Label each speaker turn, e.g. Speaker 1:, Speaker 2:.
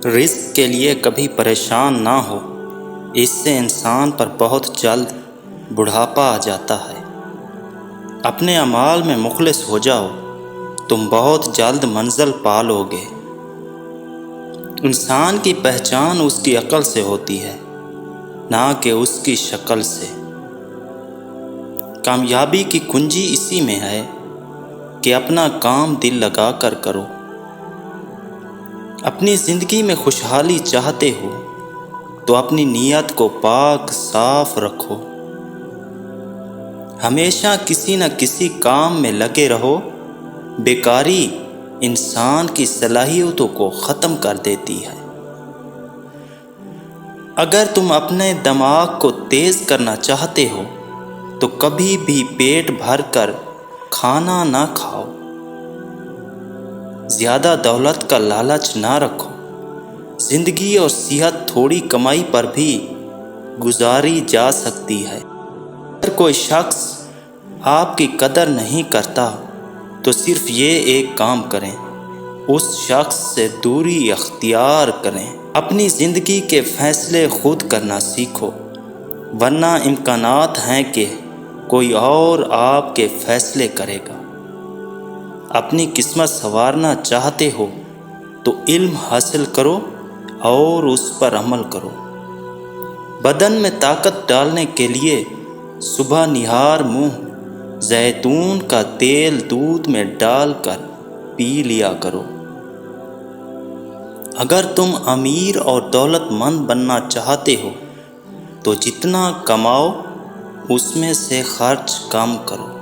Speaker 1: رزق کے لیے کبھی پریشان نہ ہو، اس سے انسان پر بہت جلد بڑھاپا آ جاتا ہے۔ اپنے اعمال میں مخلص ہو جاؤ، تم بہت جلد منزل پا لو گے۔ انسان کی پہچان اس کی عقل سے ہوتی ہے، نہ کہ اس کی شکل سے۔ کامیابی کی کنجی اسی میں ہے کہ اپنا کام دل لگا کر کرو۔ اپنی زندگی میں خوشحالی چاہتے ہو تو اپنی نیت کو پاک صاف رکھو۔ ہمیشہ کسی نہ کسی کام میں لگے رہو۔ بیکاری انسان کی صلاحیتوں کو ختم کر دیتی ہے۔ اگر تم اپنے دماغ کو تیز کرنا چاہتے ہو تو کبھی بھی پیٹ بھر کر کھانا نہ کھاؤ۔ زیادہ دولت کا لالچ نہ رکھو۔ زندگی اور صحت تھوڑی کمائی پر بھی گزاری جا سکتی ہے۔ اگر کوئی شخص آپ کی قدر نہیں کرتا تو صرف یہ ایک کام کریں، اس شخص سے دوری اختیار کریں۔ اپنی زندگی کے فیصلے خود کرنا سیکھو، ورنہ امکانات ہیں کہ کوئی اور آپ کے فیصلے کرے گا۔ اپنی قسمت سنوارنا چاہتے ہو تو علم حاصل کرو اور اس پر عمل کرو۔ بدن میں طاقت ڈالنے کے لیے صبح نہار منہ زیتون کا تیل دودھ میں ڈال کر پی لیا کرو۔ اگر تم امیر اور دولت مند بننا چاہتے ہو تو جتنا کماؤ اس میں سے خرچ کم کرو۔